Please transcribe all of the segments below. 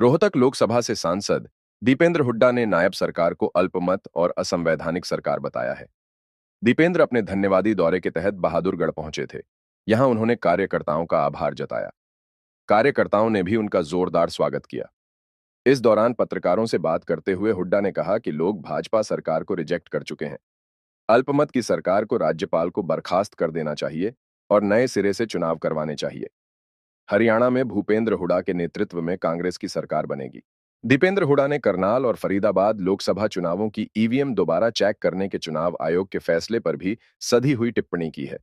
रोहतक लोकसभा से सांसद दीपेंद्र हुड्डा ने नायब सरकार को अल्पमत और असंवैधानिक सरकार बताया है। दीपेंद्र अपने धन्यवादी दौरे के तहत बहादुरगढ़ पहुंचे थे। यहां उन्होंने कार्यकर्ताओं का आभार जताया। कार्यकर्ताओं ने भी उनका जोरदार स्वागत किया। इस दौरान पत्रकारों से बात करते हुए हुड्डा ने कहा कि लोग भाजपा सरकार को रिजेक्ट कर चुके हैं। अल्पमत की सरकार को राज्यपाल को बर्खास्त कर देना चाहिए और नए सिरे से चुनाव करवाने चाहिए। हरियाणा में भूपेंद्र हुड्डा के नेतृत्व में कांग्रेस की सरकार बनेगी। दीपेंद्र हुड्डा ने करनाल और फरीदाबाद लोकसभा चुनावों की ईवीएम दोबारा चेक करने के चुनाव आयोग के फैसले पर भी सधी हुई टिप्पणी की है।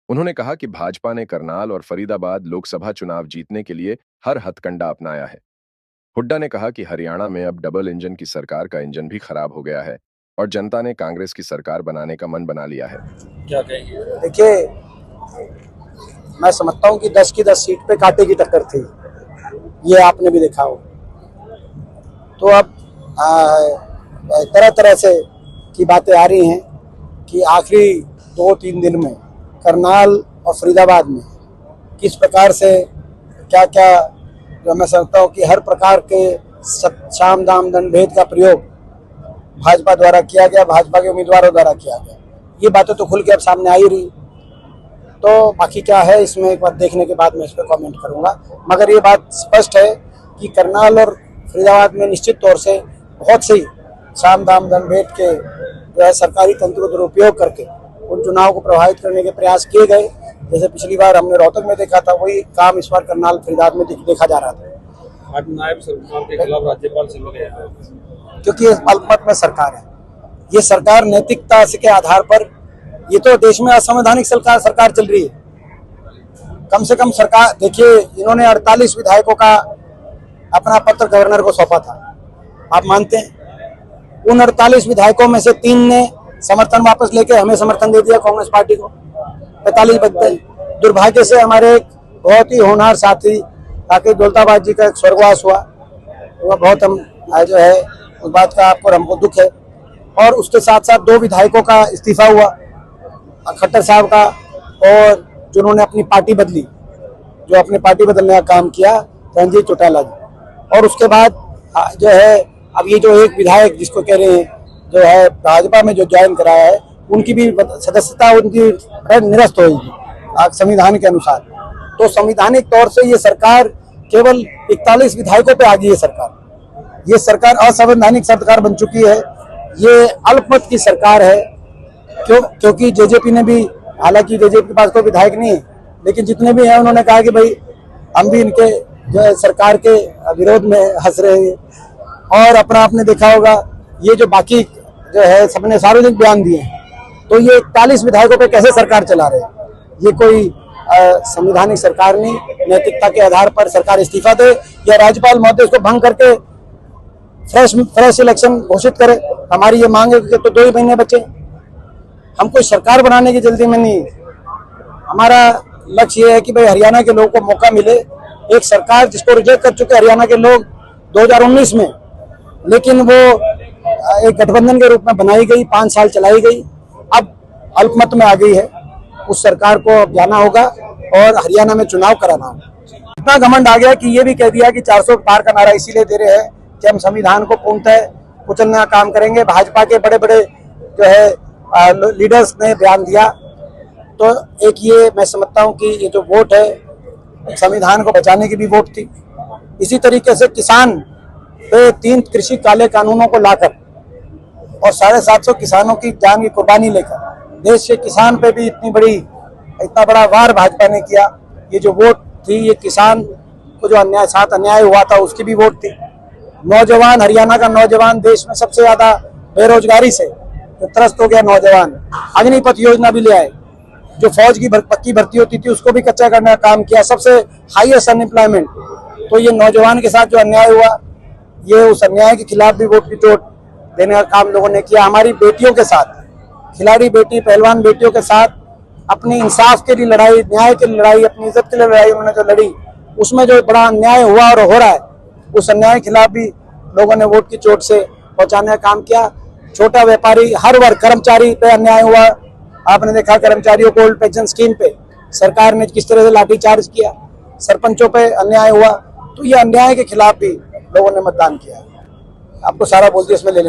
उन्होंने कहा कि भाजपा ने करनाल और फरीदाबाद लोकसभा चुनाव जीतने के लिए हर हथकंडा अपनाया है। हुड्डा ने कहा कि हरियाणा में अब डबल इंजन की सरकार का इंजन भी खराब हो गया है और जनता ने कांग्रेस की सरकार बनाने का मन बना लिया है। क्या कहेंगे? देखिए, मैं समझता हूँ कि 10 की 10 सीट पे कांटे की टक्कर थी, ये आपने भी देखा हो। तो अब तरह तरह से की बातें आ रही हैं कि आखिरी 2-3 दिन में करनाल और फरीदाबाद में किस प्रकार से क्या क्या, जो मैं समझता हूँ कि हर प्रकार के साम दाम दंड भेद का प्रयोग भाजपा द्वारा किया गया, भाजपा के उम्मीदवारों द्वारा किया गया। ये बातें तो खुल के अब सामने आ ही रही। तो बाकी क्या है, इसमें एक बार देखने के बाद मैं इस पर कॉमेंट करूंगा। मगर ये बात स्पष्ट है कि करनाल और फरीदाबाद में निश्चित तौर से बहुत सी साम दाम दंड भेद के जो है सरकारी तंत्र दुरुपयोग करके उन चुनाव को प्रभावित करने के प्रयास किए गए। जैसे पिछली बार हमने रोहतक में देखा था, वही काम इस बार करनाल फरीदाबाद में देखा जा रहा था। आज नायब सरकार के खिलाफ राज्यपाल से मिले हैं क्योंकि ये अल्पमत में सरकार है। ये सरकार नैतिकता के आधार पर, ये तो देश में असंवैधानिक सरकार चल रही है। कम से कम सरकार देखिए, इन्होंने 48 विधायकों का अपना पत्र गवर्नर को सौंपा था। आप मानते हैं? उन 48 विधायकों में से 3 ने समर्थन वापस लेके हमें समर्थन दे दिया, कांग्रेस पार्टी को। 45 बचते। दुर्भाग्य से हमारे एक बहुत ही होनहार साथी राकेश दौलताबाद जी का एक स्वर्गवास हुआ। वह बहुत हम जो है उस बात का आपको हमको दुख है। और उसके साथ साथ 2 विधायकों का इस्तीफा हुआ, खट्टर साहब का, और जिन्होंने अपनी पार्टी बदली, जो अपनी पार्टी बदलने का काम किया, रणजीत चौटाला जी। और उसके बाद जो है अब ये जो एक विधायक जिसको कह रहे हैं जो है भाजपा में जो ज्वाइन कराया है, उनकी भी सदस्यता उनकी निरस्त होगी संविधान के अनुसार। तो संवैधानिक तौर से ये सरकार केवल 41 विधायकों पे आ गई है। ये सरकार असंवैधानिक सरकार बन चुकी है। ये अल्पमत की सरकार है। क्योंकि जेजेपी ने भी, हालांकि जेजेपी के पास कोई विधायक नहीं है, लेकिन जितने भी हैं उन्होंने कहा कि भाई हम भी इनके जो है सरकार के विरोध में हंस रहे हैं। और अपना आपने देखा होगा, ये जो बाकी जो है सबने सार्वजनिक बयान दिए, तो ये 41 विधायकों पे कैसे सरकार चला रहे हैं? ये कोई संवैधानिक सरकार नहीं। नैतिकता के आधार पर सरकार इस्तीफा दे या राज्यपाल महोदय इसको भंग करके फ्रेश इलेक्शन घोषित करे। हमारी ये मांग है कि तो 2 ही महीने बचे। हम कोई सरकार बनाने की जल्दी में नहीं। हमारा लक्ष्य ये है कि भाई हरियाणा के लोगों को मौका मिले। एक सरकार जिसको रिजेक्ट कर चुके हरियाणा के लोग 2019 में, लेकिन वो एक गठबंधन के रूप में बनाई गई, 5 साल चलाई गई, अब अल्पमत में आ गई है। उस सरकार को अब जाना होगा और हरियाणा में चुनाव कराना होगा। इतना घमंड आ गया कि ये भी कह दिया कि 400 पार का नारा इसीलिए दे रहे हैं कि हम संविधान को पूर्णतः कुचलने का काम करेंगे। भाजपा के बड़े बड़े जो है लीडर्स ने बयान दिया। तो एक ये मैं समझता हूँ कि ये जो वोट है संविधान को बचाने की भी वोट थी। इसी तरीके से किसान पे 3 कृषि काले कानूनों को लाकर और 750 किसानों की जान की कुर्बानी लेकर देश के किसान पे भी इतना बड़ा वार भाजपा ने किया। ये जो वोट थी, ये किसान को जो अन्याय हुआ था उसकी भी वोट थी। नौजवान, हरियाणा का नौजवान देश में सबसे ज्यादा बेरोजगारी से त्रस्त हो गया नौजवान। अग्निपथ योजना भी ले आए, जो फौज की पक्की भर्ती होती थी उसको भी कच्चा करने का काम किया। सबसे हाईएस्ट अनएम्प्लॉयमेंट। तो ये नौजवान के साथ जो अन्याय हुआ, ये उस अन्याय के खिलाफ भी वोट की चोट देने का काम लोगों ने किया। हमारी बेटियों के साथ, खिलाड़ी बेटी, पहलवान बेटियों के साथ अपनी इंसाफ के लिए लड़ाई, न्याय के लिए लड़ाई, अपनी इज्जत के लिए लड़ाई उन्होंने जो लड़ी, उसमें जो बड़ा अन्याय हुआ और हो रहा है, उस अन्याय के खिलाफ भी लोगों ने वोट की चोट से पहुंचाने का काम किया। छोटा व्यापारी, हर वर्ग, कर्मचारी पे अन्याय हुआ। आपने देखा कर्मचारियों को ओल्ड पेंशन स्कीम पे सरकार ने किस तरह से लाठीचार्ज किया। सरपंचों पे अन्याय हुआ। तो ये अन्याय के खिलाफ भी लोगों ने मतदान किया है। आपको सारा बोलते इसमें ले लेना।